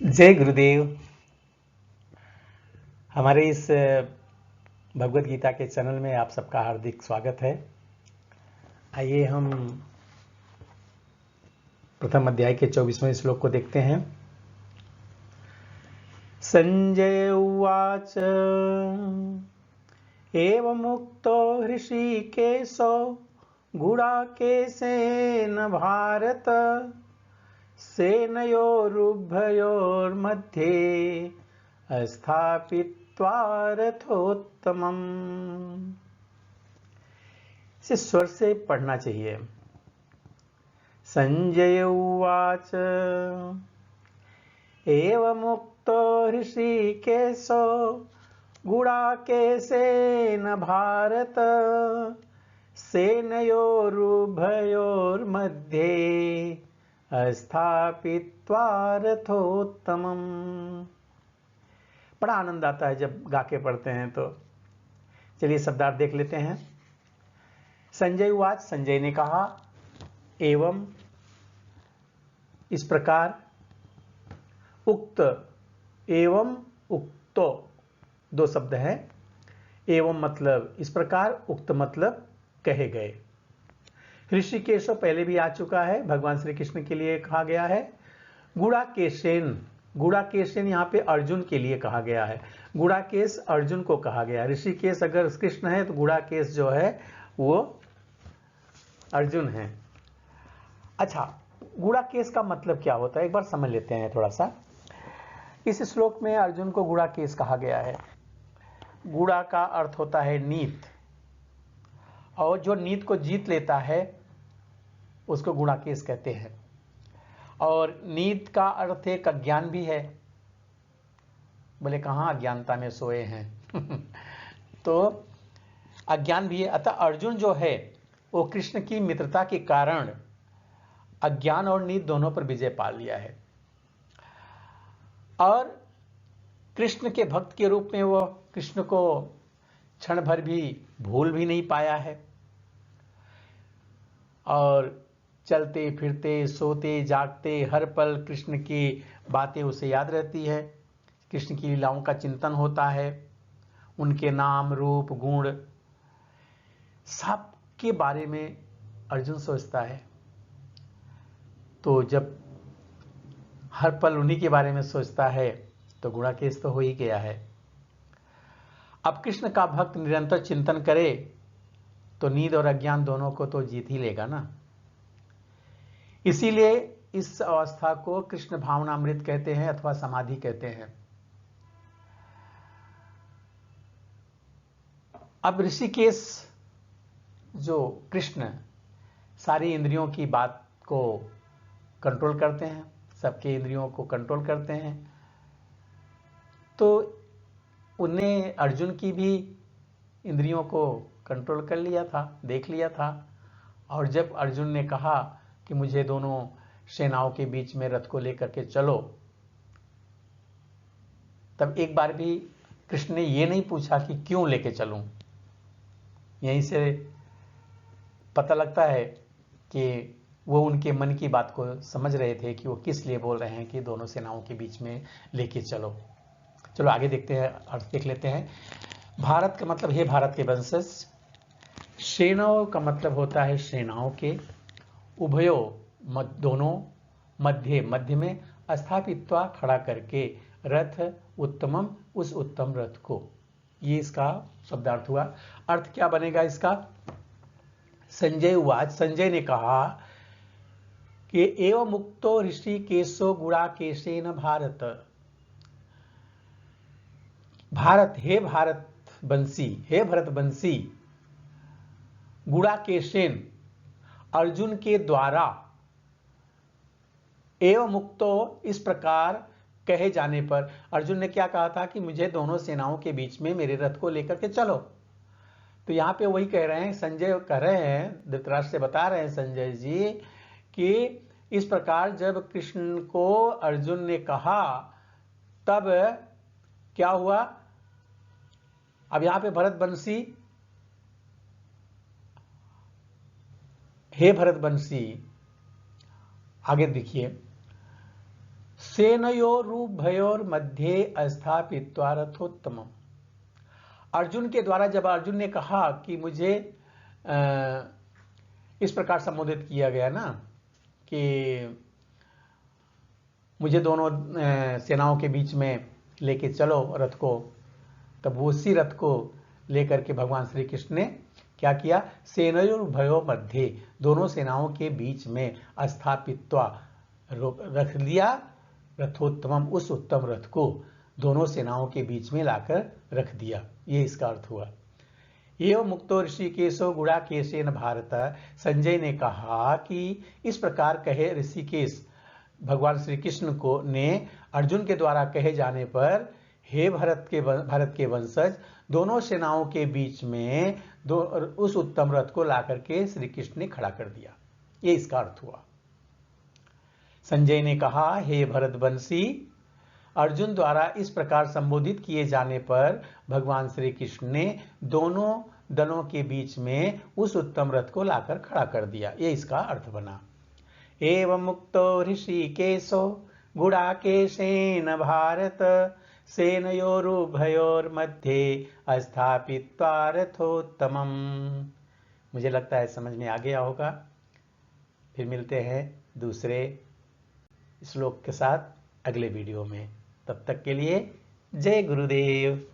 जय गुरुदेव। हमारे इस भगवत गीता के चैनल में आप सबका हार्दिक स्वागत है। आइए हम प्रथम अध्याय के 24वें श्लोक को देखते हैं। संजय उवाच एवमुक्तो हृषीकेशो गुडाकेशेन भारत सेनयोरुभयोर्मध्ये स्थापित्वा रथोत्तमम्। इसे स्वर से पढ़ना चाहिए। संजय उवाच एवमुक्तो हृषीकेशो गुडाकेशेन भारत सेनयोरुभयोर्मध्ये स्थापित्वा रथोत्तमम्। बड़ा आनंद आता है जब गा के पढ़ते हैं। तो चलिए शब्दार्थ देख लेते हैं। संजय उवाच, संजय ने कहा, एवं इस प्रकार, उक्त एवं उक्तो दो शब्द हैं। एवं मतलब इस प्रकार, उक्त मतलब कहे गए। ऋषिकेश पहले भी आ चुका है, भगवान श्री कृष्ण के लिए कहा गया है। गुडाकेशेन, गुडाकेशेन यहाँ पे अर्जुन के लिए कहा गया है। गुडाकेश अर्जुन को कहा गया। ऋषिकेश अगर कृष्ण है तो गुडाकेश जो है वो अर्जुन है। अच्छा, गुडाकेश का मतलब क्या होता है एक बार समझ लेते हैं थोड़ा सा। इस श्लोक में अर्जुन को गुडाकेश कहा गया है। गुड़ा का अर्थ होता है नीत, और जो नीत को जीत लेता है उसको गुणाकेश कहते हैं। और नीत का अर्थ एक अज्ञान भी है। बोले कहाँ अज्ञानता में सोए हैं तो अज्ञान भी है। अतः अर्जुन जो है वो कृष्ण की मित्रता के कारण अज्ञान और नीत दोनों पर विजय पा लिया है, और कृष्ण के भक्त के रूप में वो कृष्ण को क्षण भर भी भूल भी नहीं पाया है। और चलते फिरते सोते जागते हर पल कृष्ण की बातें उसे याद रहती है। कृष्ण की लीलाओं का चिंतन होता है, उनके नाम रूप गुण सब के बारे में अर्जुन सोचता है। तो जब हर पल उन्हीं के बारे में सोचता है तो गुणाकेश तो हो ही गया है। अब कृष्ण का भक्त निरंतर चिंतन करे तो नींद और अज्ञान दोनों को तो जीत ही लेगा ना। इसीलिए इस अवस्था को कृष्ण भावनामृत कहते हैं अथवा समाधि कहते हैं। अब ऋषिकेश जो कृष्ण सारी इंद्रियों की बात को कंट्रोल करते हैं, सबके इंद्रियों को कंट्रोल करते हैं, तो उन्हें अर्जुन की भी इंद्रियों को कंट्रोल कर लिया था, देख लिया था। और जब अर्जुन ने कहा कि मुझे दोनों सेनाओं के बीच में रथ को लेकर के चलो, तब एक बार भी कृष्ण ने ये नहीं पूछा कि क्यों लेके चलूं। यहीं से पता लगता है कि वो उनके मन की बात को समझ रहे थे कि वो किस लिए बोल रहे हैं कि दोनों सेनाओं के बीच में लेके चलो। चलो आगे देखते हैं, अर्थ देख लेते हैं। भारत का मतलब है भारत के वंशज। सेनाओं का मतलब होता है सेनाओं के। उभयो दोनों, मध्य मध्य में, स्थापित्वा खड़ा करके, रथ उत्तमम उस उत्तम रथ को। ये इसका शब्दार्थ हुआ। अर्थ क्या बनेगा इसका? संजय उवाच, संजय ने कहा कि एवं मुक्तो ऋषिकेशो गुडाकेशेन भारत। भारत, हे भारत बंसी, हे भरत बंसी, गुडाकेशेन अर्जुन के द्वारा, एवं मुक्तो इस प्रकार कहे जाने पर। अर्जुन ने क्या कहा था कि मुझे दोनों सेनाओं के बीच में मेरे रथ को लेकर के चलो। तो यहां पे वही कह रहे हैं, संजय कह रहे हैं, धृतराष्ट्र से बता रहे हैं संजय जी कि इस प्रकार जब कृष्ण को अर्जुन ने कहा तब क्या हुआ। अब यहां पे भरत बंसी, हे भरत बंसी, आगे देखिए, सेनयोरुभयोर्मध्ये स्थापित्वा रथोत्तमम्। अर्जुन के द्वारा जब अर्जुन ने कहा कि मुझे इस प्रकार संबोधित किया गया ना कि मुझे दोनों सेनाओं के बीच में लेके चलो रथ को, तब वो उसी रथ को लेकर के भगवान श्री कृष्ण ने क्या किया, सेनयोरुभयो मध्ये, दोनों सेनाओं के बीच में स्थापित्वा, रख दिया, रथोत्तमम, उस उत्तम रथ को दोनों सेनाओं के बीच में लाकर रख दिया। ये इसका अर्थ हुआ। एवं मुक्तो ऋषिकेशो गुड़ाकेशेन भारत, संजय ने कहा कि इस प्रकार कहे ऋषिकेश भगवान श्री कृष्ण को ने अर्जुन के द्वारा कहे जाने पर, हे भरत के वंशज, दोनों सेनाओं के बीच में उस उत्तम रथ को लाकर के श्री कृष्ण ने खड़ा कर दिया। ये इसका अर्थ हुआ। संजय ने कहा, हे भरतवंशी, अर्जुन द्वारा इस प्रकार संबोधित किए जाने पर भगवान श्री कृष्ण ने दोनों दलों के बीच में उस उत्तम रथ को लाकर खड़ा कर दिया। ये इसका अर्थ बना। एवं मुक्तो ऋषिकेशो गुड़ाकेशेन भारत, सेनयोरुभयोर्मध्ये स्थापित्वा रथोत्तमम्। मुझे लगता है समझ में आ गया होगा। फिर मिलते हैं दूसरे श्लोक के साथ अगले वीडियो में। तब तक के लिए जय गुरुदेव।